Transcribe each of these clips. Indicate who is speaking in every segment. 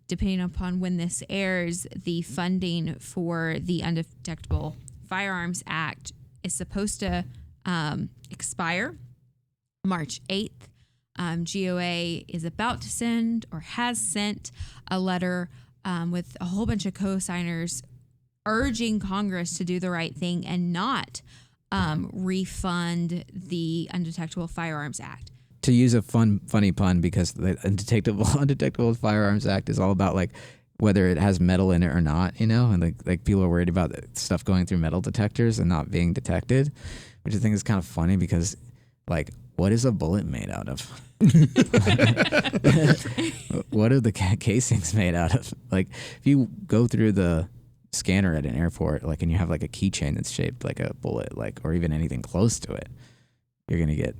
Speaker 1: depending upon when this airs, the funding for the Undetectable Firearms Act is supposed to expire March 8th. GOA is about to send or has sent a letter with a whole bunch of co-signers urging Congress to do the right thing and not refund the Undetectable Firearms Act.
Speaker 2: To use a funny pun, because the Undetectable Firearms Act is all about like whether it has metal in it or not, and like people are worried about stuff going through metal detectors and not being detected, which I think is kind of funny because like, what is a bullet made out of? What are the casings made out of? Like, if you go through the scanner at an airport, like, and you have like a keychain that's shaped like a bullet, like, or even anything close to it, you're gonna get,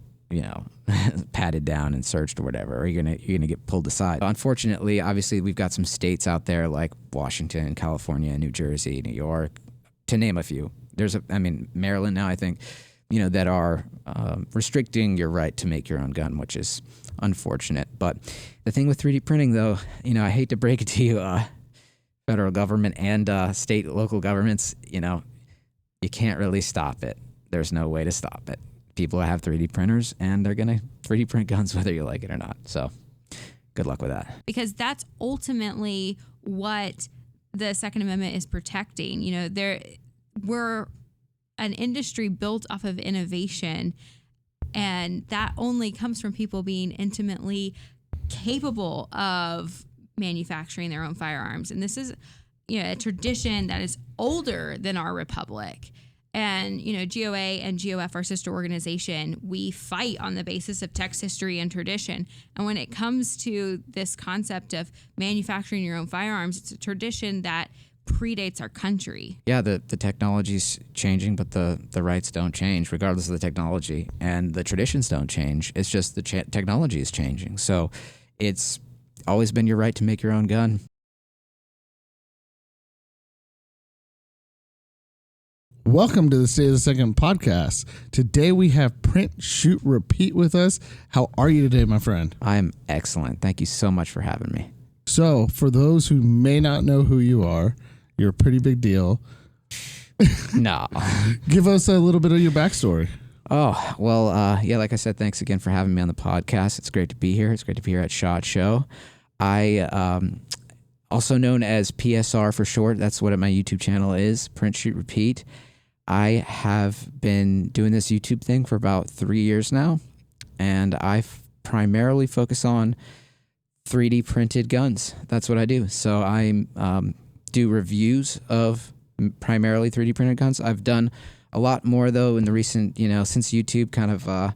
Speaker 2: patted down and searched or whatever, or you're gonna get pulled aside. Unfortunately, obviously, we've got some states out there like Washington, California, New Jersey, New York, to name a few. Maryland now, I think, that are restricting your right to make your own gun, which is unfortunate. But the thing with 3D printing, though, I hate to break it to you, federal government and state, local governments, you can't really stop it. There's no way to stop it. People have 3D printers, and they're going to 3D print guns whether you like it or not. So good luck with that.
Speaker 1: Because that's ultimately what the Second Amendment is protecting. We're an industry built off of innovation, and that only comes from people being intimately capable of manufacturing their own firearms. And this is, a tradition that is older than our republic. And, GOA and GOF, our sister organization, we fight on the basis of text history and tradition. And when it comes to this concept of manufacturing your own firearms, it's a tradition that predates our country.
Speaker 2: Yeah, the technology's changing, but the rights don't change regardless of the technology, and the traditions don't change. It's just the technology is changing. So it's always been your right to make your own gun.
Speaker 3: Welcome to the State of the Second podcast. Today we have Print, Shoot, Repeat with us. How are you today, my friend?
Speaker 2: I'm excellent. Thank you so much for having me.
Speaker 3: So, for those who may not know who you are, you're a pretty big deal.
Speaker 2: No.
Speaker 3: Give us a little bit of your backstory.
Speaker 2: Oh, well, like I said, thanks again for having me on the podcast. It's great to be here. It's great to be here at SHOT Show. I, also known as PSR for short, that's what my YouTube channel is, Print, Shoot, Repeat. I have been doing this YouTube thing for about 3 years now, and I primarily focus on 3D printed guns. That's what I do. So I do reviews of primarily 3D printed guns. I've done a lot more, though, in the recent, since YouTube kind of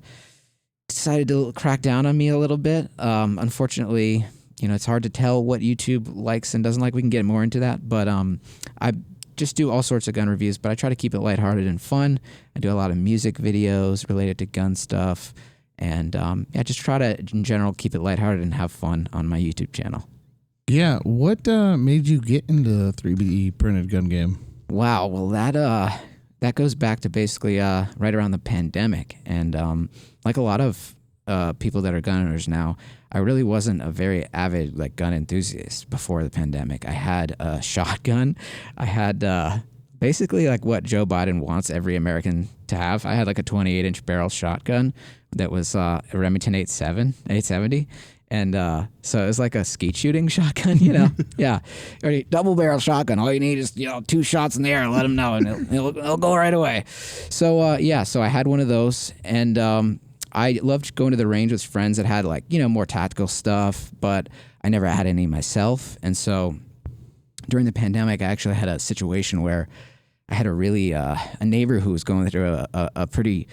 Speaker 2: decided to crack down on me a little bit. Unfortunately, it's hard to tell what YouTube likes and doesn't like. We can get more into that, but I just do all sorts of gun reviews, but I try to keep it lighthearted and fun. I do a lot of music videos related to gun stuff, and just try to, in general, keep it lighthearted and have fun on my YouTube channel.
Speaker 3: Yeah, what made you get into the 3D printed gun game?
Speaker 2: Wow, well, that goes back to basically right around the pandemic, and like a lot of people that are gun owners now, I really wasn't a very avid gun enthusiast before the pandemic. I had a shotgun. I had basically what Joe Biden wants every American to have. I had a 28-inch barrel shotgun that was a Remington 870. And so it was like a skeet shooting shotgun, Yeah. Double barrel shotgun. All you need is, 2 shots in the air. Let them know, and it'll go right away. So, so I had one of those, and I loved going to the range with friends that had more tactical stuff, but I never had any myself. And so during the pandemic, I actually had a situation where I had a neighbor who was going through a pretty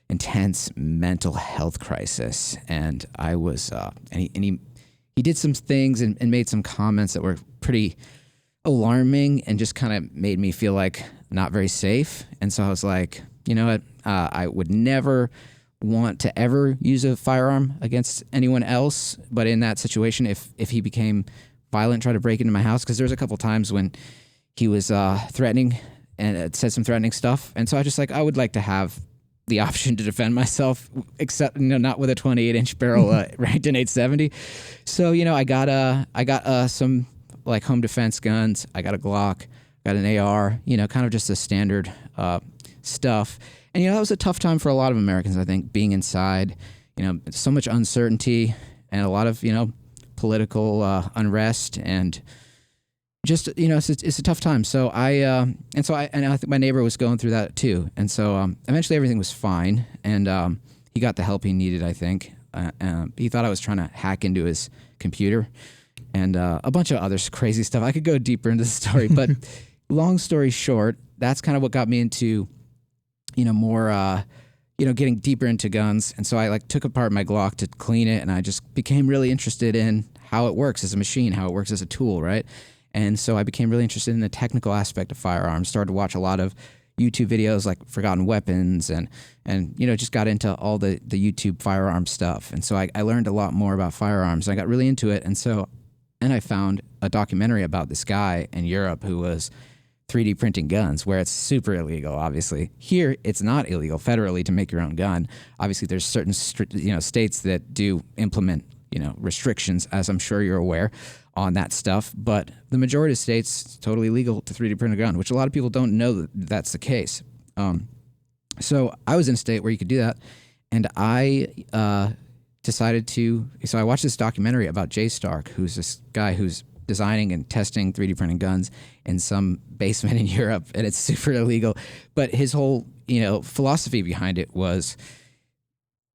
Speaker 2: intense mental health crisis. And I was, he did some things and made some comments that were pretty alarming and just kind of made me feel not very safe. And so I was like, you know what? I would never want to ever use a firearm against anyone else, but in that situation, if he became violent, tried to break into my house, because there was a couple times when he was threatening and said some threatening stuff, and so I would like to have the option to defend myself, except not with a 28-inch barrel Remington 870. So I got some like home defense guns. I got a Glock, got an AR, kind of just the standard stuff. And, that was a tough time for a lot of Americans, I think, being inside, so much uncertainty and a lot of, political unrest and just, it's a tough time. So I think my neighbor was going through that too. And so eventually everything was fine. And he got the help he needed, I think. He thought I was trying to hack into his computer and a bunch of other crazy stuff. I could go deeper into the story, but long story short, that's kind of what got me into, more, getting deeper into guns. And so I took apart my Glock to clean it, and I just became really interested in how it works as a machine, how it works as a tool, right? And so I became really interested in the technical aspect of firearms, started to watch a lot of YouTube videos like Forgotten Weapons and just got into all the YouTube firearm stuff. And so I learned a lot more about firearms. I got really into it. And I found a documentary about this guy in Europe who was 3D printing guns, where it's super illegal, obviously. Here, it's not illegal federally to make your own gun. Obviously, there's certain states that do implement restrictions, as I'm sure you're aware, on that stuff. But the majority of states, it's totally legal to 3D print a gun, which a lot of people don't know that that's the case. So I was in a state where you could do that, and I decided to. So I watched this documentary about Jay Stark, who's this guy who's designing and testing 3D printing guns in some basement in Europe, and it's super illegal. But his whole, philosophy behind it was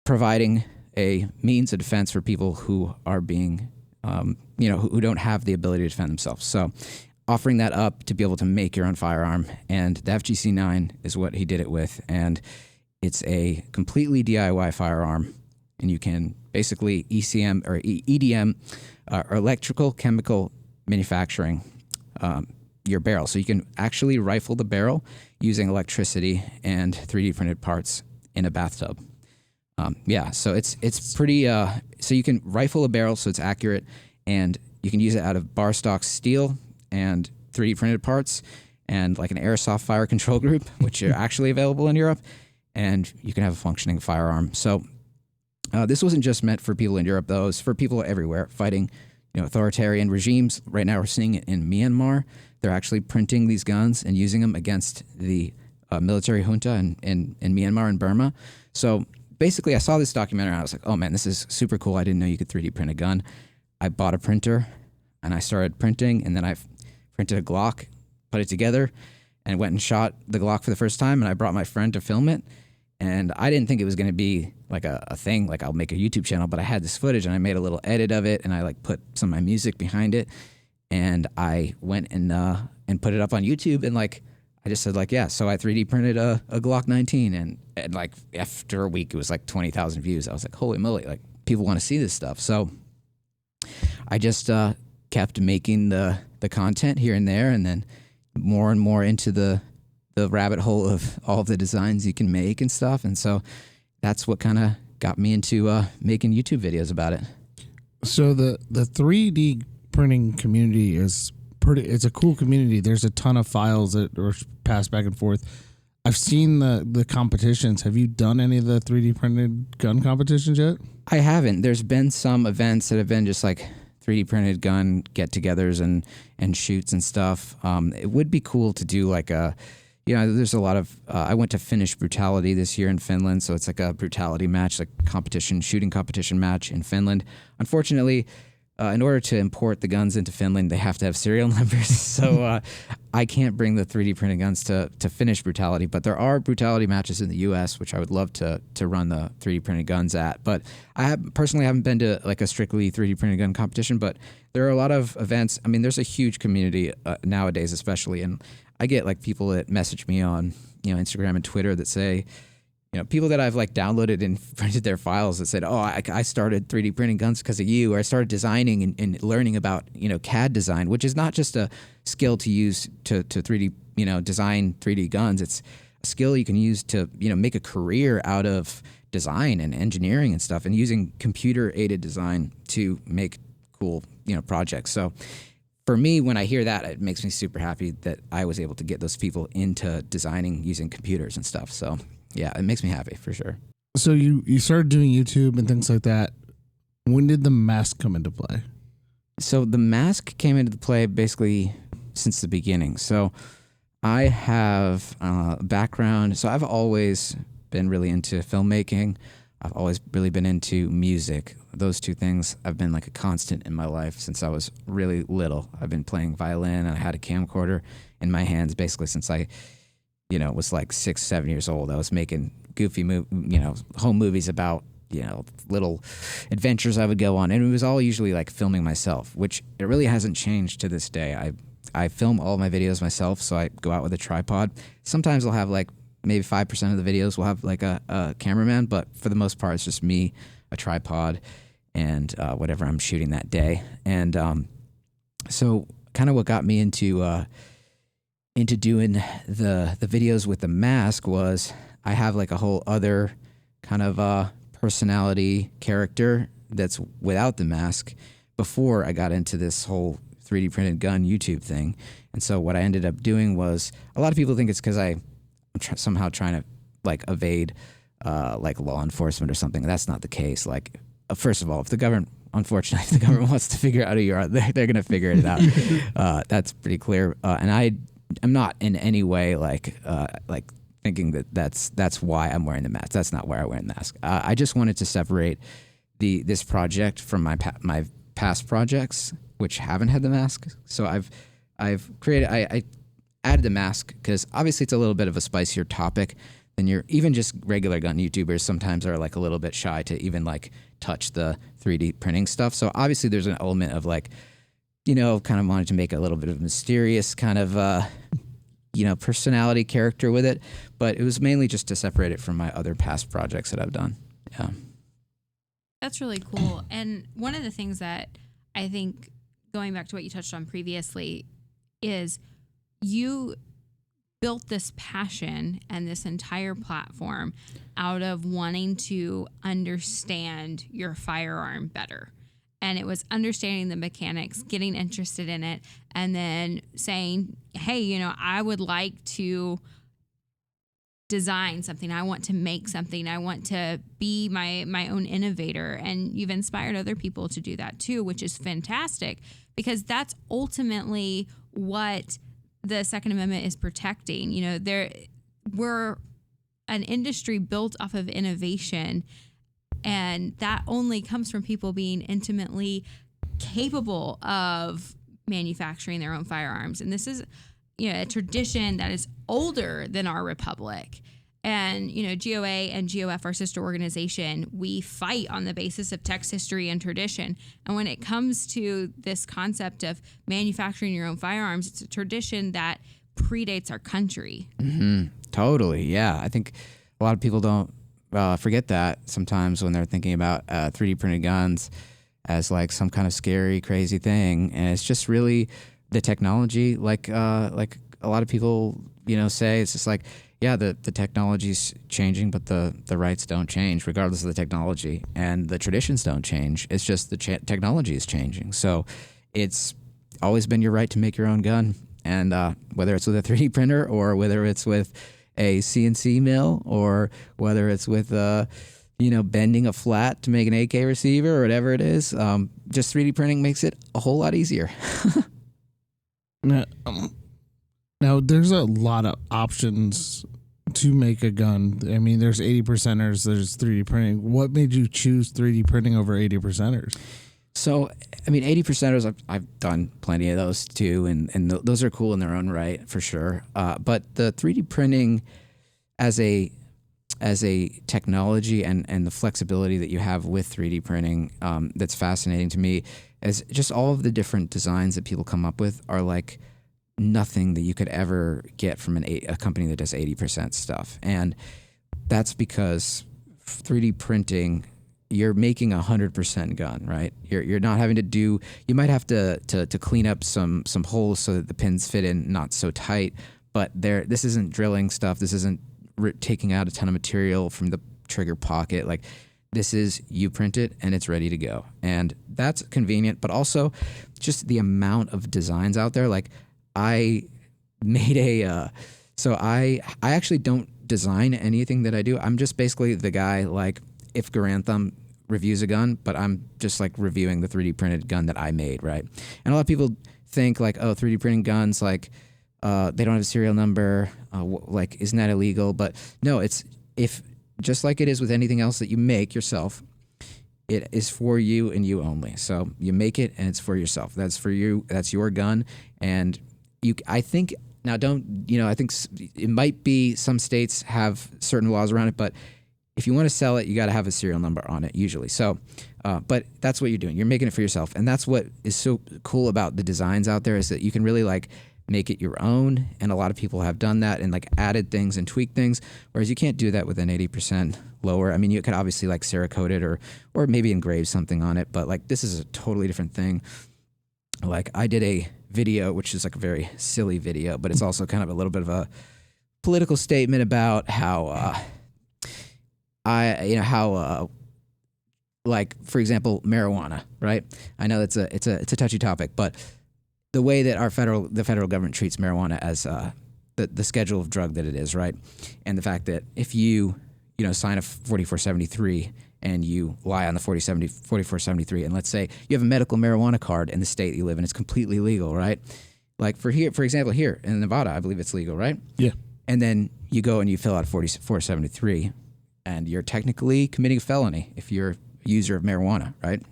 Speaker 2: providing a means of defense for people who are being, who don't have the ability to defend themselves. So offering that up to be able to make your own firearm, and the FGC9 is what he did it with. And it's a completely DIY firearm, and you can basically ECM or EDM, or electrical chemical manufacturing, your barrel. So you can actually rifle the barrel using electricity and 3D printed parts in a bathtub. So it's pretty. So you can rifle a barrel so it's accurate, and you can use it out of bar stock steel and 3D printed parts, and like an airsoft fire control group, which are actually available in Europe, and you can have a functioning firearm. So this wasn't just meant for people in Europe, though. It's for people everywhere fighting, authoritarian regimes. Right now, we're seeing it in Myanmar. They're actually printing these guns and using them against the military junta in Myanmar and Burma. So basically, I saw this documentary, and I was like, oh, man, this is super cool. I didn't know you could 3D print a gun. I bought a printer, and I started printing, and then I printed a Glock, put it together, and went and shot the Glock for the first time, and I brought my friend to film it. And I didn't think it was going to be like a thing, like I'll make a YouTube channel, but I had this footage, and I made a little edit of it, and I put some of my music behind it, and I went and put it up on YouTube, and I just said yeah. So I 3D printed a Glock 19, and after a week it was 20,000 views. I was like, holy moly, people want to see this stuff. So I just kept making the content here and there, and then more and more into the rabbit hole of all of the designs you can make and stuff. And so that's what kind of got me into making YouTube videos about it.
Speaker 3: So the 3D printing community is it's a cool community. There's a ton of files that are passed back and forth. I've seen the competitions. Have you done any of the 3D printed gun competitions yet?
Speaker 2: I haven't. There's been some events that have been just 3D printed gun get-togethers and shoots and stuff. It would be cool to do there's a lot of, I went to Finnish Brutality this year in Finland, so it's a brutality match, shooting competition match in Finland. Unfortunately, in order to import the guns into Finland, they have to have serial numbers, so I can't bring the 3D printed guns to Finnish Brutality, but there are brutality matches in the U.S., which I would love to run the 3D printed guns at. But I personally haven't been to a strictly 3D printed gun competition, but there are a lot of events. I mean, there's a huge community nowadays, especially, and I get people that message me on Instagram and Twitter that say, people that I've downloaded and printed their files that said, oh, I started 3D printing guns because of you, or I started designing and learning about CAD design, which is not just a skill to use to 3D design 3D guns. It's a skill you can use to make a career out of design and engineering and stuff, and using computer aided design to make cool projects. So for me, when I hear that, it makes me super happy that I was able to get those people into designing using computers and stuff. So yeah, it makes me happy for sure.
Speaker 3: So you started doing YouTube and things like that. When did the mask come into play?
Speaker 2: So the mask came into play basically since the beginning. So I have a background. So I've always been really into filmmaking. I've always really been into music. Those two things have been like a constant in my life since I was really little. I've been playing violin and I had a camcorder in my hands basically since I, was like 6, 7 years old. I was making goofy, home movies about, little adventures I would go on. And it was all usually like filming myself, which it really hasn't changed to this day. I film all of my videos myself, so I go out with a tripod. Sometimes I'll have like maybe 5% of the videos will have like a cameraman, but for the most part, it's just me, a tripod, and whatever I'm shooting that day. And so kind of what got me into doing the videos with the mask was I have like a whole other kind of personality character that's without the mask before I got into this whole 3D printed gun YouTube thing. And so what I ended up doing was, a lot of people think it's because I'm somehow trying to like evade like law enforcement or something. That's not the case. Like, first of all, if the government wants to figure out who you are, they're going to figure it out. That's pretty clear. And I'm not in any way like thinking that that's why I'm wearing the mask. That's not why I wear the mask. I just wanted to separate this project from my past projects, which haven't had the mask. So I've created, I added the mask because obviously it's a little bit of a spicier topic than even just regular gun YouTubers sometimes are like a little bit shy to even like touch the 3D printing stuff. So obviously there's an element of like, kind of wanted to make a little bit of a mysterious kind of, personality character with it. But it was mainly just to separate it from my other past projects that I've done. Yeah.
Speaker 1: That's really cool. And one of the things that I think, going back to what you touched on previously, is you built this passion and this entire platform out of wanting to understand your firearm better. And it was understanding the mechanics, getting interested in it, and then saying, hey, I would like to design something. I want to make something. I want to be my own innovator. And you've inspired other people to do that too, which is fantastic, because that's ultimately what the Second Amendment is protecting. We're an industry built off of innovation, and that only comes from people being intimately capable of manufacturing their own firearms. And this is, a tradition that is older than our republic. And, GOA and GOF, our sister organization, we fight on the basis of text history and tradition. And when it comes to this concept of manufacturing your own firearms, it's a tradition that predates our country.
Speaker 2: Mm-hmm. Totally. Yeah. I think a lot of people don't forget that sometimes when they're thinking about 3D printed guns as like some kind of scary, crazy thing. And it's just really the technology, like a lot of people, say. It's just like, yeah, the technology's changing, but the rights don't change regardless of the technology, and the traditions don't change. It's just the technology is changing. So it's always been your right to make your own gun, and whether it's with a 3D printer or whether it's with a CNC mill or whether it's with bending a flat to make an AK receiver or whatever it is, just 3D printing makes it a whole lot easier.
Speaker 3: Now, there's a lot of options to make a gun. I mean, there's 80%ers, there's 3D printing. What made you choose 3D printing over 80%ers?
Speaker 2: So, 80%ers, I've done plenty of those too, and those are cool in their own right, for sure. But the 3D printing as a technology and the flexibility that you have with 3D printing, that's fascinating to me, is just all of the different designs that people come up with are like nothing that you could ever get from a company that does 80% stuff. And that's because 3D printing, you're making 100% gun, right? You're not having to do, you might have to clean up some holes so that the pins fit in not so tight, but this isn't drilling stuff. This isn't taking out a ton of material from the trigger pocket. Like, this is, you print it and it's ready to go. And that's convenient, but also just the amount of designs out there. Like, I made so I actually don't design anything that I do. I'm just basically the guy, like, if Garantham reviews a gun, but I'm just like reviewing the 3D printed gun that I made, right? And a lot of people think like, oh, 3D printing guns, like they don't have a serial number, like isn't that illegal? But no, it's just like it is with anything else that you make yourself, it is for you and you only. So you make it and it's for yourself. That's for you. That's your gun. And I think now I think it might be some states have certain laws around it, but if you want to sell it, you got to have a serial number on it usually. So, but that's what you're doing. You're making it for yourself. And that's what is so cool about the designs out there is that you can really like make it your own. And a lot of people have done that and like added things and tweaked things, whereas you can't do that with an 80% lower. I mean, you could obviously like Cerakote it or maybe engrave something on it, but like this is a totally different thing. Like I did a video, which is like a very silly video, but it's also kind of a little bit of a political statement about how like for example, marijuana, right? I know it's a touchy topic, but the way that the federal government treats marijuana as the schedule of drug that it is, right? And the fact that if you sign a 4473 and you lie on the 4473, and let's say you have a medical marijuana card in the state you live in, it's completely legal, right? Like for example, here in Nevada, I believe it's legal, right?
Speaker 3: Yeah.
Speaker 2: And then you go and you fill out 4473, and you're technically committing a felony if you're a user of marijuana, right?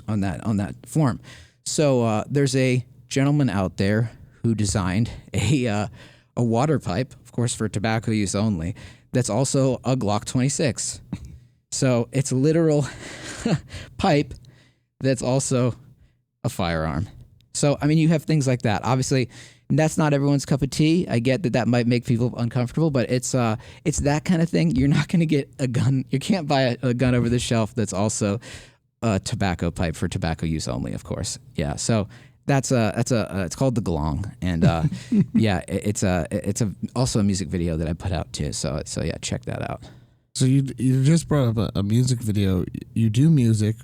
Speaker 2: On that form. So there's a gentleman out there who designed a water pipe, of course for tobacco use only, that's also a Glock 26. So it's a literal pipe that's also a firearm. So, I mean, you have things like that. Obviously, that's not everyone's cup of tea. I get that might make people uncomfortable, but it's that kind of thing. You're not going to get a gun. You can't buy a gun over the shelf that's also a tobacco pipe for tobacco use only, of course. Yeah. So it's called the Glong, and yeah, it's also a music video that I put out too. So yeah, check that out.
Speaker 3: So you just brought up a music video. You do music.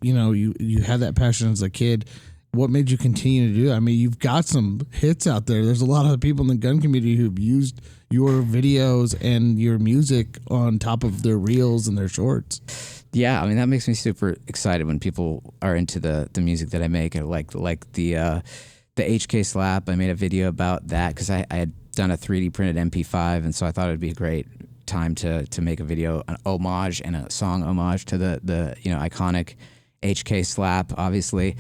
Speaker 3: You had that passion as a kid. What made you continue to do that? I mean, you've got some hits out there. There's a lot of people in the gun community who've used your videos and your music on top of their reels and their shorts.
Speaker 2: Yeah, I mean, that makes me super excited when people are into the music that I make. I like the HK Slap. I made a video about that because I had done a 3D printed MP5, and so I thought it would be a great time to make a video, an homage and a song homage to the iconic HK Slap, obviously,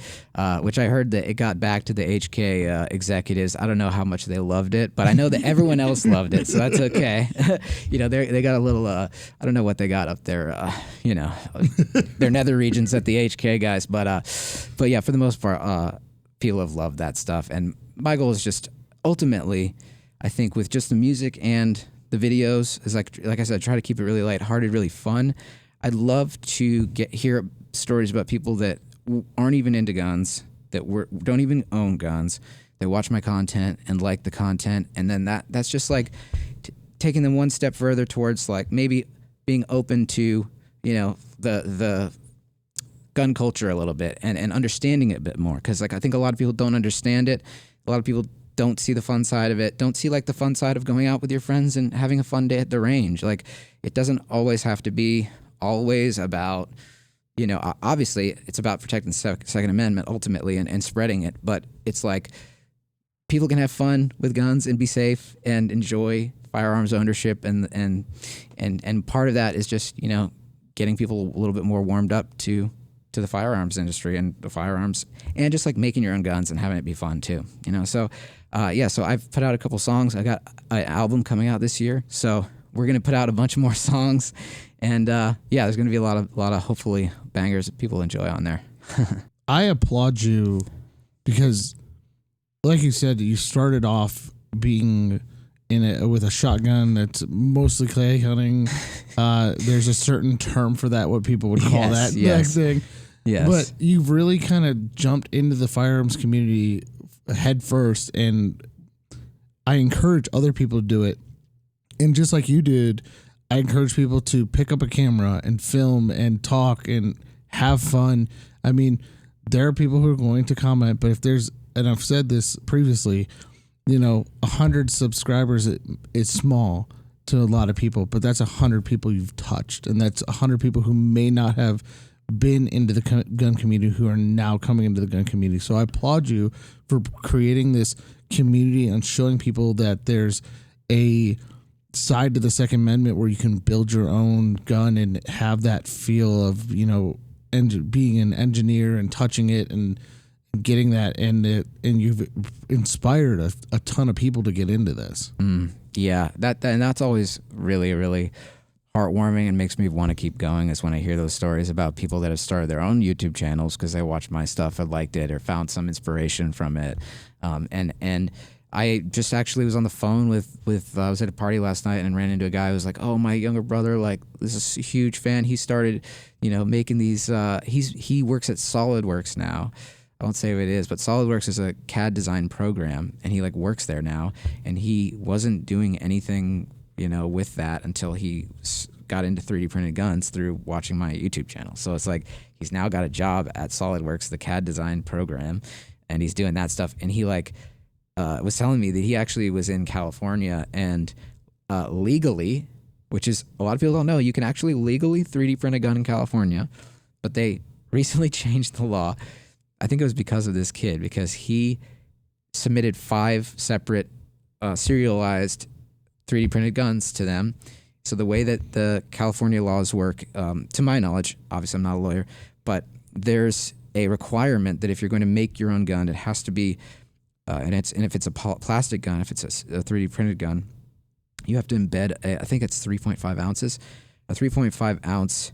Speaker 2: which I heard that it got back to the HK executives. I don't know how much they loved it, but I know that everyone else loved it, so that's okay. They got a little, I don't know what they got up there, their nether regions at the HK guys, but yeah, for the most part, people have loved that stuff. And my goal is just ultimately, I think with just the music and the videos is like I said, try to keep it really lighthearted, really fun. I'd love to hear stories about people that aren't even into guns, that don't even own guns, that watch my content and like the content, and then that's just like taking them one step further towards like maybe being open to the gun culture a little bit and understanding it a bit more, because like I think a lot of people don't understand it. A lot of people don't see the fun side of it, don't see like the fun side of going out with your friends and having a fun day at the range. Like it doesn't always have to be always about, obviously it's about protecting the Second Amendment ultimately and spreading it, but it's like people can have fun with guns and be safe and enjoy firearms ownership, and part of that is just, getting people a little bit more warmed up to the firearms industry and the firearms, and just like making your own guns and having it be fun too, So so I've put out a couple songs. I got an album coming out this year, so we're gonna put out a bunch more songs, and there's gonna be a lot of hopefully bangers that people enjoy on there.
Speaker 3: I applaud you because, like you said, you started off being with a shotgun that's mostly clay hunting. There's a certain term for that, what people would call that thing.
Speaker 2: Yes.
Speaker 3: But you've really kind of jumped into the firearms community head first, and I encourage other people to do it. And just like you did, I encourage people to pick up a camera and film and talk and have fun. I mean, there are people who are going to comment, but if there's, and I've said this previously, 100 subscribers is small. to a lot of people, but that's 100 people you've touched, and that's 100 people who may not have been into the gun community who are now coming into the gun community. So I applaud you for creating this community and showing people that there's a side to the Second Amendment where you can build your own gun and have that feel of, being an engineer and touching it and getting that, and you've inspired a ton of people to get into this.
Speaker 2: Yeah, that's always really, really heartwarming and makes me want to keep going is when I hear those stories about people that have started their own YouTube channels because they watched my stuff and liked it or found some inspiration from it. And I just actually was on the phone with I was at a party last night and ran into a guy who was like, oh, my younger brother, like, this is a huge fan. He started, making these, he works at SolidWorks now. I won't say what it is, but SolidWorks is a CAD design program, and he like works there now, and he wasn't doing anything, with that until he got into 3D printed guns through watching my YouTube channel. So it's like he's now got a job at SolidWorks, the CAD design program, and he's doing that stuff. And he was telling me that he actually was in California and legally, which is a lot of people don't know, you can actually legally 3D print a gun in California, but they recently changed the law. I think it was because of this kid, because he submitted 5 separate serialized 3D printed guns to them. So the way that the California laws work, to my knowledge, obviously I'm not a lawyer, but there's a requirement that if you're going to make your own gun, it has to be, and if it's a plastic gun, if it's a 3D printed gun, you have to embed, I think it's 3.5 ounces, a 3.5 ounce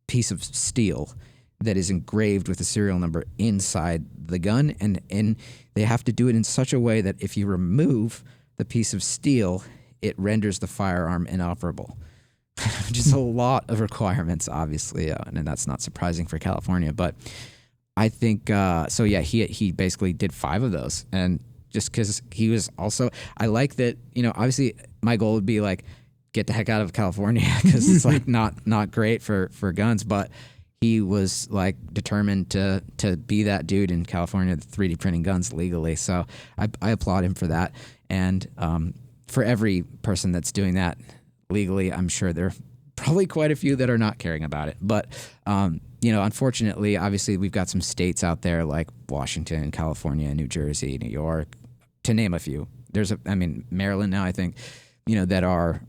Speaker 2: piece of steel that is engraved with a serial number inside the gun, and they have to do it in such a way that if you remove the piece of steel, it renders the firearm inoperable. Which is a lot of requirements, obviously, and that's not surprising for California. But I think so. Yeah, he basically did 5 of those, and just because he was also, I like that. Obviously, my goal would be like get the heck out of California because it's like not great for guns, but he was like determined to be that dude in California, 3D printing guns legally. So I applaud him for that. And for every person that's doing that legally, I'm sure there are probably quite a few that are not caring about it. But, unfortunately, obviously we've got some states out there like Washington, California, New Jersey, New York, to name a few. Maryland now, I think, that are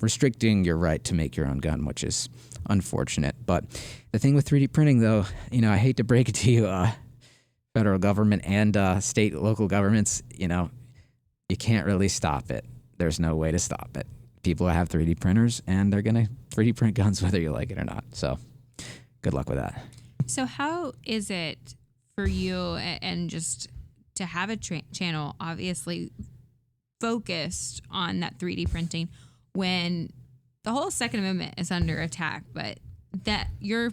Speaker 2: restricting your right to make your own gun, which is unfortunate. But the thing with 3D printing, though, I hate to break it to you, federal government and state, local governments, you can't really stop it. There's no way to stop it. People have 3D printers, and they're going to 3D print guns whether you like it or not. So good luck with that.
Speaker 1: So how is it for you, and just to have a channel, obviously focused on that 3D printing, when the whole Second Amendment is under attack, but that your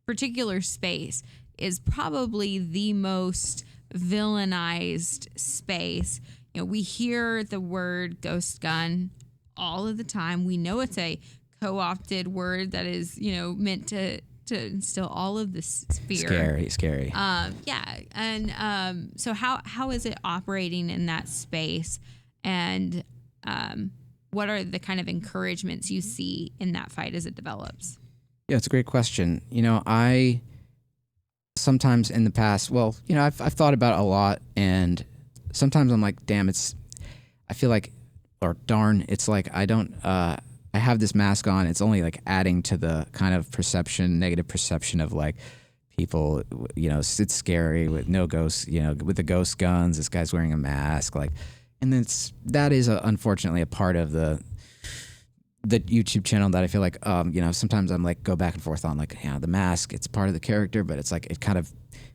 Speaker 1: particular space is probably the most villainized space. We hear the word ghost gun all of the time. We know it's a co-opted word that is, meant to instill all of this fear.
Speaker 2: Scary.
Speaker 1: Yeah. And so how is it operating in that space? And what are the kind of encouragements you see in that fight as it develops?
Speaker 2: Yeah, it's a great question. I sometimes in the past, I've thought about it a lot, and sometimes I'm like, damn, I feel like, or darn, it's like I have this mask on. It's only like adding to the kind of negative perception of like people, it's scary with no ghosts, with the ghost guns, this guy's wearing a mask, like, and that is unfortunately a part of the YouTube channel that I feel like, sometimes I'm like go back and forth on like, the mask, it's part of the character, but it's like, it kind of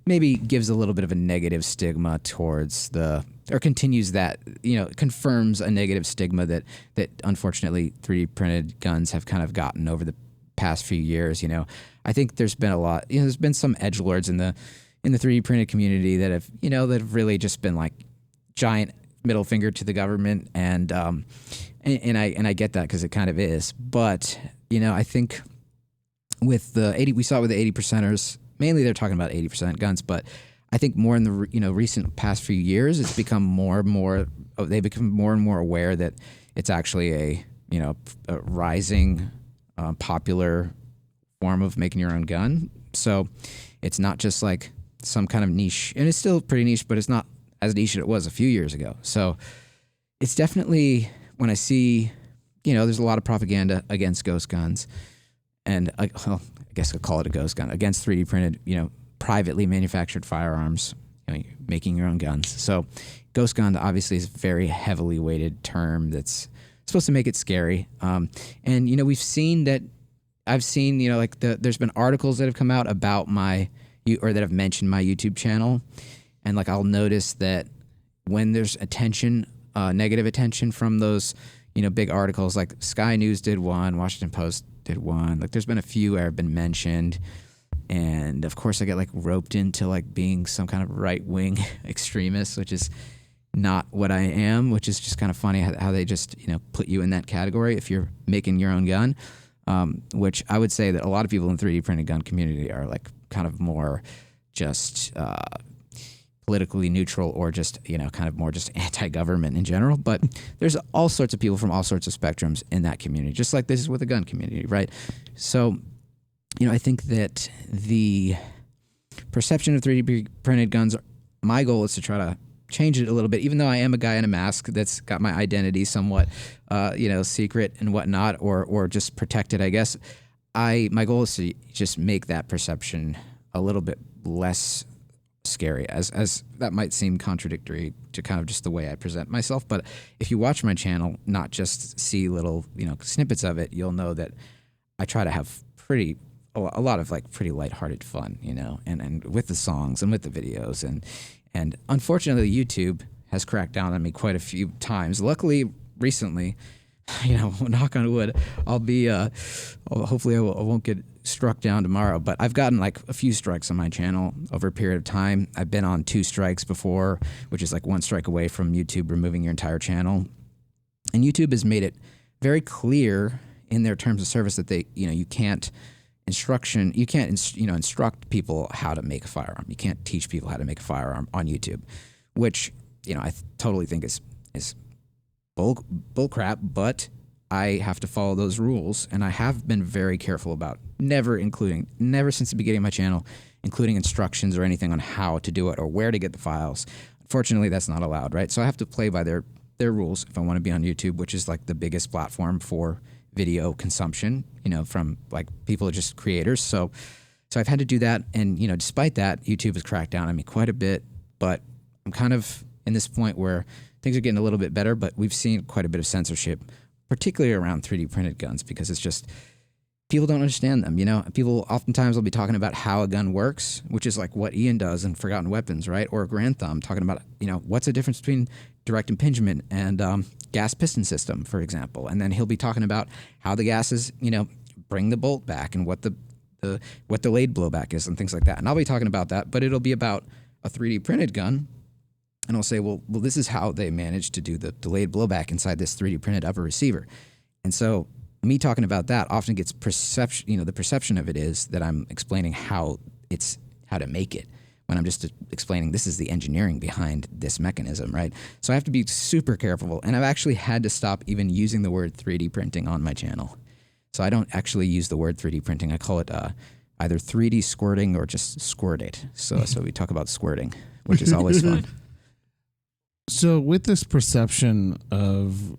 Speaker 2: maybe gives a little bit of a negative stigma towards or continues that, confirms a negative stigma that unfortunately 3D printed guns have kind of gotten over the past few years. I think there's been a lot, there's been some edgelords in the 3D printed community that have, that have really just been like giant middle finger to the government. And I get that because it kind of is. But, I think with we saw it with the 80%ers, mainly they're talking about 80% guns, but I think more in the recent past few years, it's become more and more. They become more and more aware that it's actually a a rising popular form of making your own gun. So it's not just like some kind of niche, and it's still pretty niche, but it's not as niche as it was a few years ago. So it's definitely, when I see, there's a lot of propaganda against ghost guns, and I guess I'll call it a ghost gun, against 3D printed, privately manufactured firearms, making your own guns. So ghost gun obviously is a very heavily weighted term that's supposed to make it scary. And, we've seen that, I've seen, there's been articles that have come out about or that have mentioned my YouTube channel. And I'll notice that when there's attention, negative attention from those, big articles, like Sky News did one, Washington Post did one. There's been a few where I've been mentioned. And of course I get roped into being some kind of right-wing extremist, which is not what I am, which is just kind of funny how they just, put you in that category if you're making your own gun. Which I would say that a lot of people in the 3D printed gun community are kind of more just politically neutral, or just, kind of more just anti-government in general. But there's all sorts of people from all sorts of spectrums in that community, just like this is with the gun community, right? So, I think that the perception of 3D printed guns, my goal is to try to change it a little bit, even though I am a guy in a mask that's got my identity somewhat, secret and whatnot, or just protected, I guess. My goal is to just make that perception a little bit less scary, as that might seem contradictory to kind of just the way I present myself. But if you watch my channel, not just see little, snippets of it, you'll know that I try to have a lot of pretty lighthearted fun, and with the songs and with the videos. And unfortunately, YouTube has cracked down on me quite a few times. Luckily, recently, knock on wood, hopefully I won't get struck down tomorrow. But I've gotten a few strikes on my channel over a period of time. I've been on 2 strikes before, which is 1 strike away from YouTube removing your entire channel. And YouTube has made it very clear in their terms of service that they, you can't instruct people how to make a firearm. You can't teach people how to make a firearm on YouTube, which, I totally think is bull crap, but I have to follow those rules, and I have been very careful about never since the beginning of my channel, including instructions or anything on how to do it or where to get the files. Unfortunately, that's not allowed, right? So I have to play by their rules if I want to be on YouTube, which is the biggest platform for video consumption, from people just creators. So I've had to do that. And, despite that, YouTube has cracked down on me quite a bit, but I'm kind of in this point where things are getting a little bit better, but we've seen quite a bit of censorship, particularly around 3D printed guns, because it's just, people don't understand them. People oftentimes will be talking about how a gun works, which is what Ian does in Forgotten Weapons, right? Or Grand Thumb talking about, what's the difference between direct impingement and gas piston system, for example. And then he'll be talking about how the gases, bring the bolt back, and what the delayed blowback is and things like that. And I'll be talking about that, but it'll be about a 3D printed gun. And I'll say, well, this is how they managed to do the delayed blowback inside this 3D printed upper receiver. And so me talking about that often gets perception, the perception of it is that I'm explaining how to make it, when I'm just explaining this is the engineering behind this mechanism, right? So I have to be super careful, and I've actually had to stop even using the word 3D printing on my channel. So I don't actually use the word 3D printing. I call it either 3D squirting or just squirt it. So we talk about squirting, which is always fun.
Speaker 3: So with this perception of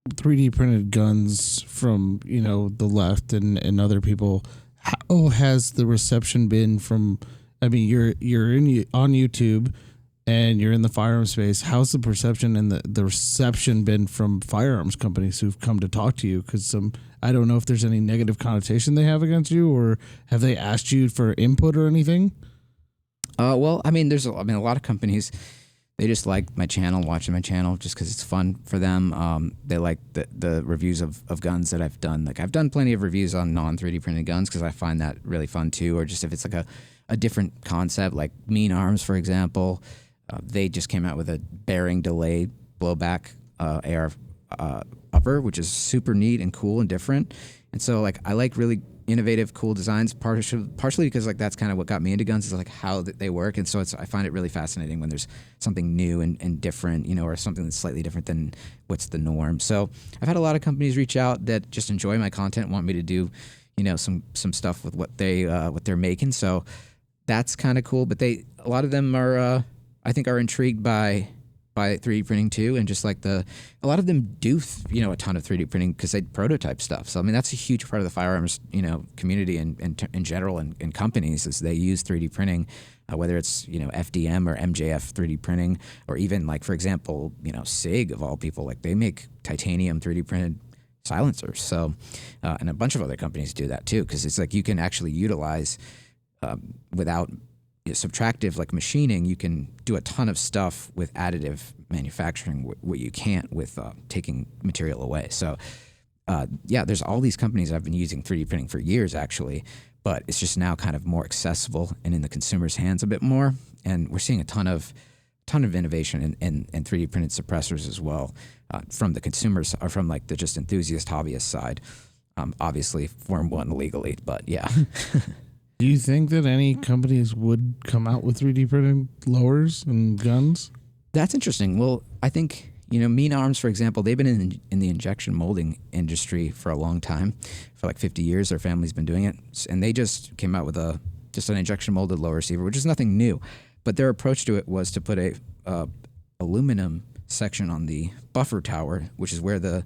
Speaker 3: 3D printed guns from, the left and other people, how has the reception been from, you're on YouTube and you're in the firearm space. How's the perception and the reception been from firearms companies who've come to talk to you? Because I don't know if there's any negative connotation they have against you, or have they asked you for input or anything?
Speaker 2: Well, there's a lot of companies, they just like my channel, watching my channel, just because it's fun for them. They like the reviews of guns that I've done. I've done plenty of reviews on non-3D printed guns because I find that really fun too. Or just if it's a different concept, like Mean Arms, for example. They just came out with a bearing delay blowback AR upper, which is super neat and cool and different. And so I like really innovative, cool designs, partially because like that's kind of what got me into guns, is like how they work. And so I find it really fascinating when there's something new and different, or something that's slightly different than what's the norm. So I've had a lot of companies reach out that just enjoy my content, want me to do, some stuff with what they're making. So that's kind of cool. But a lot of them are, I think, are intrigued by 3D printing too, and just like a lot of them do a ton of 3D printing because they prototype stuff. So I mean that's a huge part of the firearms community and in general, and companies, is they use 3D printing, whether it's FDM or MJF 3D printing, or even like, for example, SIG of all people, like they make titanium 3D printed silencers. So and a bunch of other companies do that too, because it's like you can actually utilize without subtractive like machining, you can do a ton of stuff with additive manufacturing, what you can't with taking material away. So there's all these companies I've been using 3D printing for years actually, but it's just now kind of more accessible and in the consumer's hands a bit more. And we're seeing a ton of innovation in 3D printed suppressors as well, from the consumers, or from like the just enthusiast hobbyist side. Obviously Form 1 legally, but yeah.
Speaker 3: Do you think that any companies would come out with 3D printed lowers and guns?
Speaker 2: That's interesting. Well, I think, Mean Arms, for example, they've been in the injection molding industry for a long time. For like 50 years, their family's been doing it. And they just came out with just an injection molded lower receiver, which is nothing new. But their approach to it was to put a aluminum section on the buffer tower, which is where the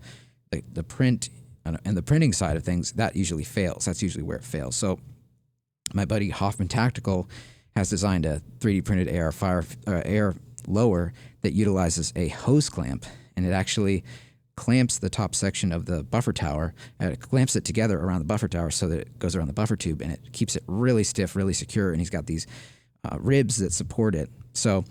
Speaker 2: print and the printing side of things, that usually fails. That's usually where it fails. So my buddy Hoffman Tactical has designed a 3D printed air lower that utilizes a hose clamp, and it actually clamps the top section of the buffer tower, and it clamps it together around the buffer tower so that it goes around the buffer tube, and it keeps it really stiff, really secure, and he's got these ribs that support it. So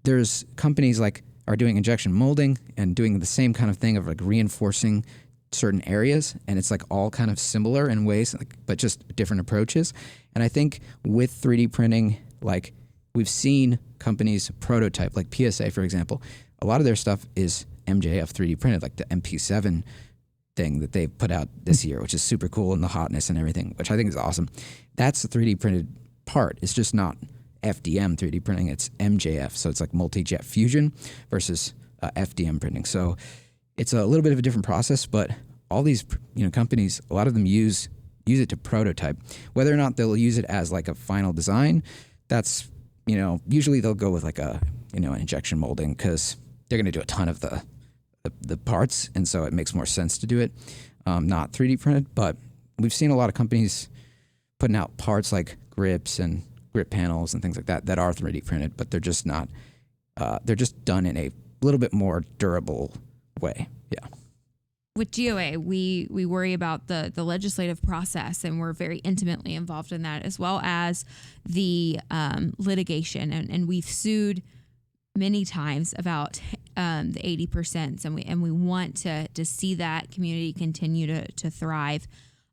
Speaker 2: there's companies like are doing injection molding and doing the same kind of thing of like reinforcing certain areas, and it's like all kind of similar in ways, but just different approaches. And I think with 3D printing, like we've seen companies prototype, like PSA, for example, a lot of their stuff is MJF 3D printed, like the MP7 thing that they put out this year, which is super cool, and the hotness and everything, which I think is awesome. That's the 3D printed part. It's just not FDM 3D printing, it's MJF. So it's like multi-jet fusion versus FDM printing. So it's a little bit of a different process, but all these companies, a lot of them use it to prototype. Whether or not they'll use it as like a final design, that's usually they'll go with like a an injection molding, because they're going to do a ton of the parts, and so it makes more sense to do it not 3D printed. But we've seen a lot of companies putting out parts like grips and grip panels and things like that are 3D printed, but they're just not. They're just done in a little bit more durable way. Yeah.
Speaker 1: With GOA, we worry about the legislative process, and we're very intimately involved in that, as well as the litigation. And we've sued many times about the 80%, and we want to see that community continue to thrive.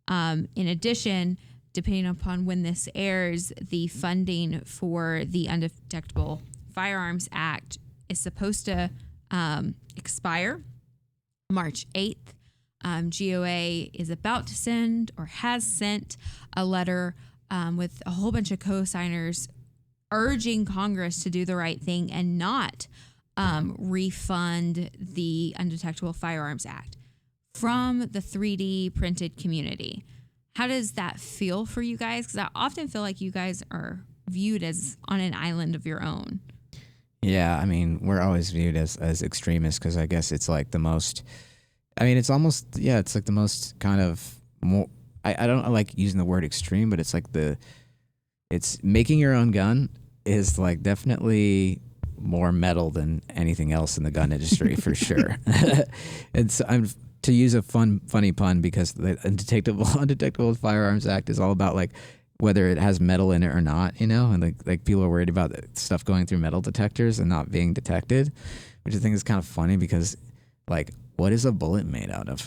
Speaker 1: In addition, depending upon when this airs, the funding for the Undetectable Firearms Act is supposed to expire March 8th. GOA is about to send, or has sent, a letter with a whole bunch of co-signers urging Congress to do the right thing and not refund the Undetectable Firearms Act from the 3D printed community. How does that feel for you guys? Because I often feel like you guys are viewed as on an island of your own.
Speaker 2: Yeah, I mean, we're always viewed as extremists, because I guess it's like the most, I mean, it's almost, yeah, it's like the most kind of more, I don't like using the word extreme, but it's like it's making your own gun is like definitely more metal than anything else in the gun industry for sure. And so to use a funny pun, because the Undetectable Firearms Act is all about like whether it has metal in it or not, and like people are worried about stuff going through metal detectors and not being detected, which I think is kind of funny, because like, what is a bullet made out of?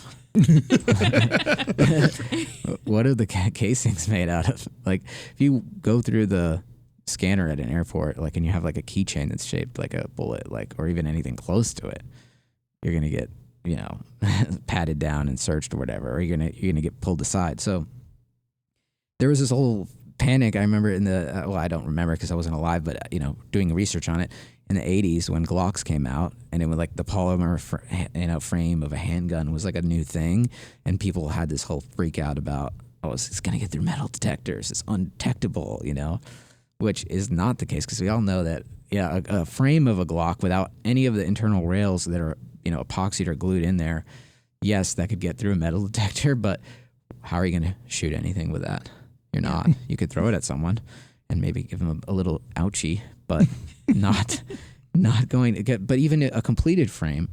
Speaker 2: What are the casings made out of? Like, if you go through the scanner at an airport, like, and you have like a keychain that's shaped like a bullet, like, or even anything close to it, you're gonna get, patted down and searched or whatever, or you're gonna get pulled aside. So there was this whole panic. I remember in the well, I don't remember because I wasn't alive, but doing research on it in the 80s when Glocks came out, and it was like the polymer frame of a handgun was like a new thing, and people had this whole freak out about, oh, it's going to get through metal detectors, it's undetectable, which is not the case, because we all know that a frame of a Glock without any of the internal rails that are epoxied or glued in there, yes, that could get through a metal detector, but how are you going to shoot anything with that? You're not. You could throw it at someone and maybe give them a little ouchie, but not going to get. But even a completed frame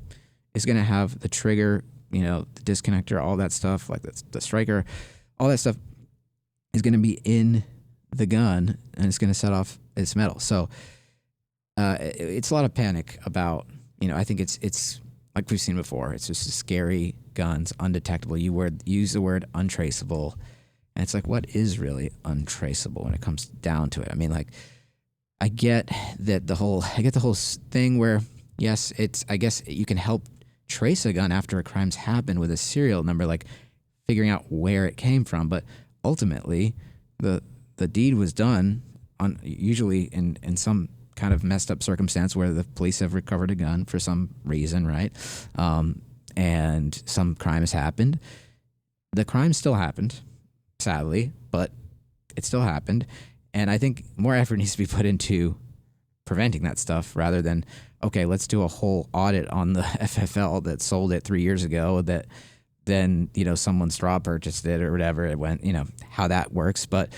Speaker 2: is going to have the trigger, the disconnector, all that stuff, like the striker, all that stuff is going to be in the gun, and it's going to set off its metal. So it's a lot of panic about, I think it's like we've seen before. It's just scary guns, undetectable. You use the word untraceable, and it's like, what is really untraceable when it comes down to it? I mean, like, I get the whole thing where, yes, I guess you can help trace a gun after a crime's happened with a serial number, like figuring out where it came from. But ultimately, the deed was done usually in some kind of messed up circumstance where the police have recovered a gun for some reason, right? And some crime has happened. The crime still happened, sadly, but it still happened. And I think more effort needs to be put into preventing that stuff rather than, okay, let's do a whole audit on the FFL that sold it 3 years ago that then, someone straw purchased it or whatever. It went, how that works. But,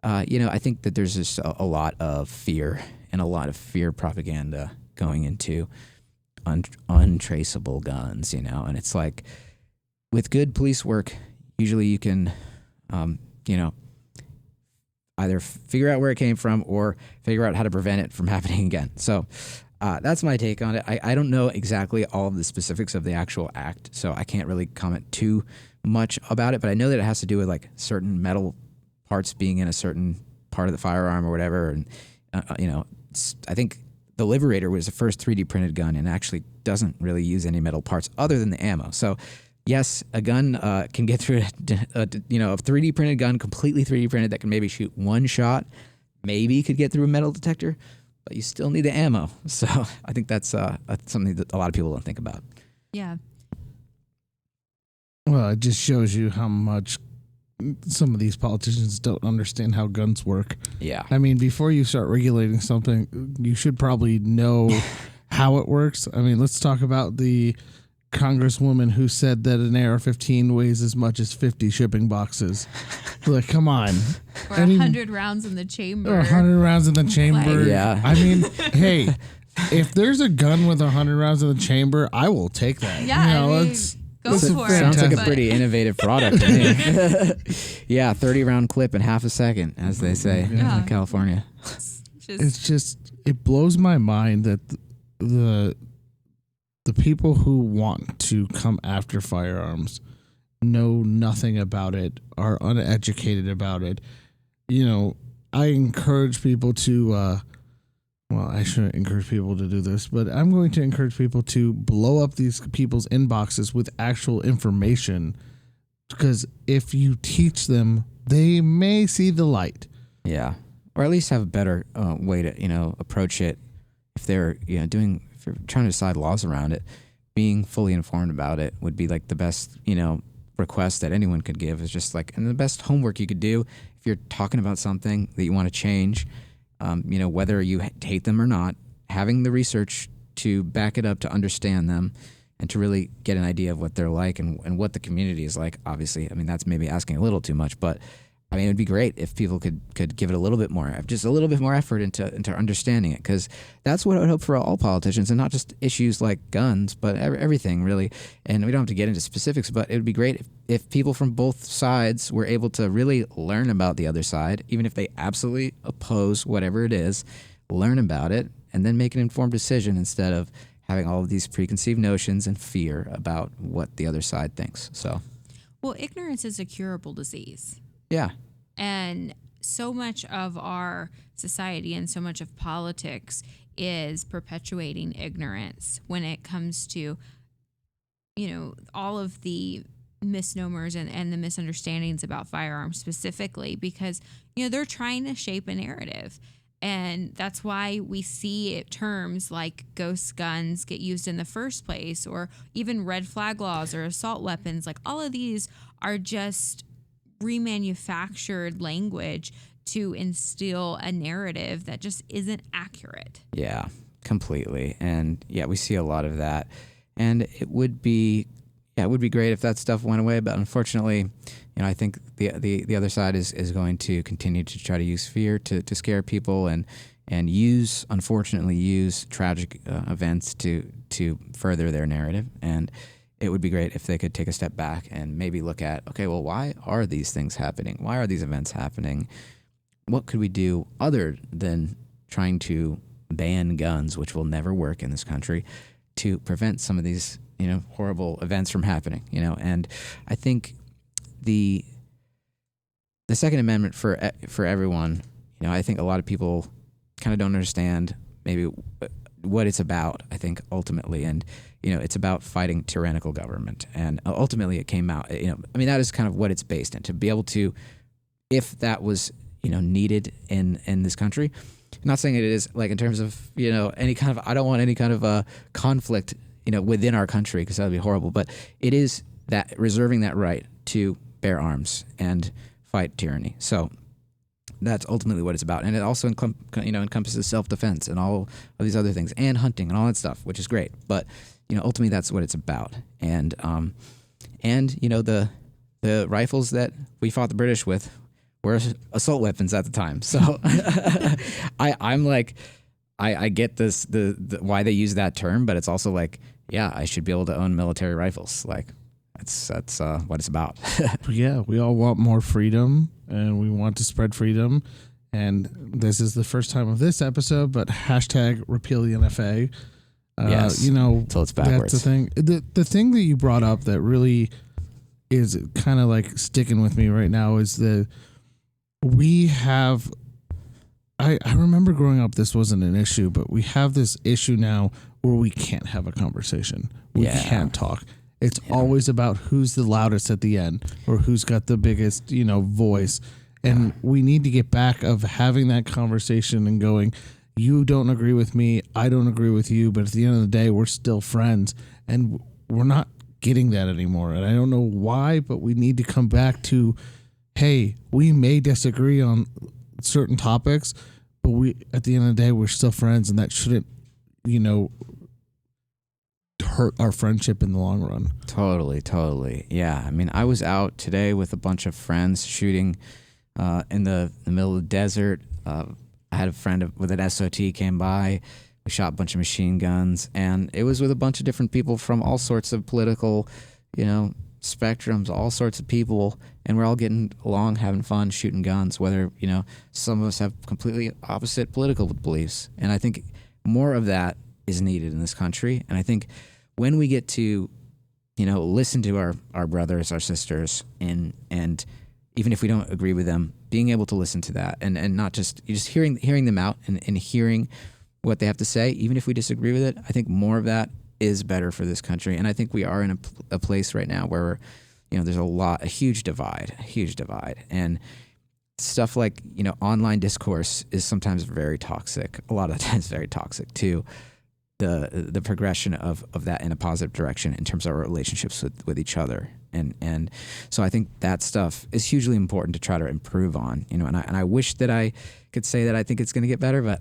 Speaker 2: I think that there's just a lot of fear and a lot of fear propaganda going into untraceable guns, and it's like with good police work, usually you can, either figure out where it came from or figure out how to prevent it from happening again. So that's my take on it. I don't know exactly all of the specifics of the actual act, so I can't really comment too much about it, but I know that it has to do with like certain metal parts being in a certain part of the firearm or whatever. And, I think the Liberator was the first 3D printed gun and actually doesn't really use any metal parts other than the ammo. So yes, a gun can get through a 3D printed gun, completely 3D printed, that can maybe shoot one shot, maybe could get through a metal detector, but you still need the ammo. So I think that's something that a lot of people don't think about.
Speaker 1: Yeah.
Speaker 3: Well, it just shows you how much some of these politicians don't understand how guns work.
Speaker 2: Yeah.
Speaker 3: I mean, before you start regulating something, you should probably know how it works. I mean, let's talk about the congresswoman who said that an AR-15 weighs as much as 50 shipping boxes. Like, come on.
Speaker 1: Or 100 rounds in the chamber.
Speaker 3: Or 100 rounds in the chamber.
Speaker 2: Yeah.
Speaker 3: I memean, hey, if there's a gun with 100 rounds in the chamber, I will take that.
Speaker 1: Yeah, go for it.
Speaker 2: Sounds like a pretty innovative product to me. Yeah, 30-round clip in half a second, as they say in California.
Speaker 3: It blows my mind that the people who want to come after firearms know nothing about it, are uneducated about it. I encourage people to well, I shouldn't encourage people to do this, but I'm going to encourage people to blow up these people's inboxes with actual information, because if you teach them, they may see the light.
Speaker 2: Yeah. Or at least have a better way to, approach it. If they're, if you're trying to decide laws around it, being fully informed about it would be like the best, request that anyone could give, is just like, and the best homework you could do if you're talking about something that you want to change. Whether you hate them or not, having the research to back it up, to understand them, and to really get an idea of what they're like and what the community is like. Obviously, I mean, that's maybe asking a little too much, but I mean, it'd be great if people could give it a little bit more, just a little bit more effort into understanding it, because that's what I would hope for all politicians, and not just issues like guns, but everything really. And we don't have to get into specifics, but it would be great if people from both sides were able to really learn about the other side, even if they absolutely oppose whatever it is, learn about it, and then make an informed decision instead of having all of these preconceived notions and fear about what the other side thinks. So,
Speaker 1: well, ignorance is a curable disease.
Speaker 2: Yeah.
Speaker 1: And so much of our society and so much of politics is perpetuating ignorance when it comes to, all of the misnomers and the misunderstandings about firearms specifically, because they're trying to shape a narrative, and that's why we see terms like ghost guns get used in the first place, or even red flag laws or assault weapons. Like, all of these are just remanufactured language to instill a narrative that just isn't accurate.
Speaker 2: Yeah, completely. And yeah, we see a lot of that, and it would be great if that stuff went away, but unfortunately, I think the other side is going to continue to try to use fear to scare people, and unfortunately use tragic events to further their narrative. And it would be great if they could take a step back and maybe look at, okay, well, why are these things happening? Why are these events happening? What could we do other than trying to ban guns, which will never work in this country, to prevent some of these horrible events from happening? And I think the Second Amendment for everyone, I think a lot of people kind of don't understand maybe what it's about, I think, ultimately. And it's about fighting tyrannical government, and ultimately it came out, that is kind of what it's based in, to be able to, if that was needed in this country. I'm not saying it is, like, in terms of any kind of, I don't want any kind of conflict within our country, because that would be horrible, but it is that reserving that right to bear arms and fight tyranny. So that's ultimately what it's about. And it also encompasses self-defense and all of these other things, and hunting and all that stuff, which is great. But ultimately that's what it's about. And the rifles that we fought the British with were assault weapons at the time. So I'm like, I get this the why they use that term, but it's also like, yeah, I should be able to own military rifles. Like, that's what it's about.
Speaker 3: Yeah, we all want more freedom, and we want to spread freedom. And this is the first time of this episode, but hashtag repeal the NFA.
Speaker 2: Yes, until it's backwards.
Speaker 3: That's the thing. The thing that you brought up that really is kind of like sticking with me right now is we have. I remember growing up, this wasn't an issue, but we have this issue now where we can't have a conversation. We can't talk. It's always about who's the loudest at the end, or who's got the biggest, voice. And we need to get back of having that conversation and going, you don't agree with me, I don't agree with you, but at the end of the day, we're still friends. And we're not getting that anymore. And I don't know why, but we need to come back to, hey, we may disagree on certain topics, but we, at the end of the day, we're still friends, and that shouldn't, hurt our friendship in the long run.
Speaker 2: Totally. Yeah. I mean, I was out today with a bunch of friends shooting in the middle of the desert. I had a friend with an SOT came by. We shot a bunch of machine guns, and it was with a bunch of different people from all sorts of political, spectrums, all sorts of people, and we're all getting along, having fun, shooting guns, whether, some of us have completely opposite political beliefs. And I think more of that is needed in this country. And I think when we get to, listen to our brothers, our sisters, and even if we don't agree with them, being able to listen to that and not just hearing them out and hearing what they have to say, even if we disagree with it, I think more of that is better for this country. And I think we are in a place right now where, there's a huge divide, and stuff like, online discourse is sometimes very toxic. A lot of the times very toxic too. The progression of that in a positive direction in terms of our relationships with each other. And so I think that stuff is hugely important to try to improve on, and I wish that I could say that I think it's going to get better, but,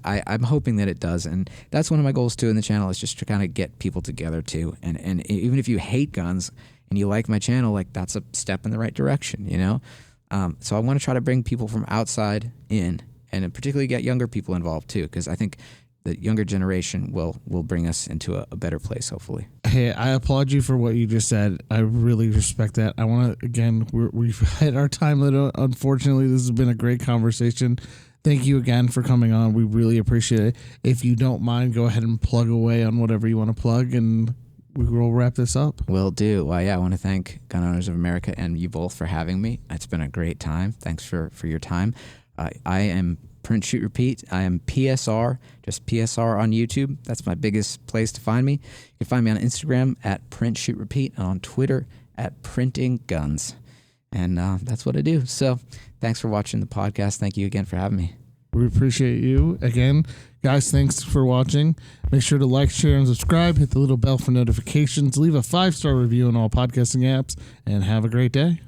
Speaker 2: I'm hoping that it does. And that's one of my goals too in the channel, is just to kind of get people together too. And even if you hate guns and you like my channel, like, that's a step in the right direction, So I want to try to bring people from outside in, and particularly get younger people involved too, because I think the younger generation will bring us into a better place, hopefully.
Speaker 3: Hey, I applaud you for what you just said. I really respect that. I want to, again, we've hit our time limit. Unfortunately, this has been a great conversation. Thank you again for coming on. We really appreciate it. If you don't mind, go ahead and plug away on whatever you want to plug, and we will wrap this up.
Speaker 2: Will do. Well, yeah, I want to thank Gun Owners of America and you both for having me. It's been a great time. Thanks for your time. I am Print Shoot Repeat. I am PSR, just PSR on YouTube. That's my biggest place to find me. You can find me on Instagram at Print Shoot Repeat and on Twitter at Printing Guns. And that's what I do. So thanks for watching the podcast. Thank you again for having me.
Speaker 3: We appreciate you. Again, guys, thanks for watching. Make sure to like, share, and subscribe. Hit the little bell for notifications. Leave a 5-star review on all podcasting apps. And have a great day.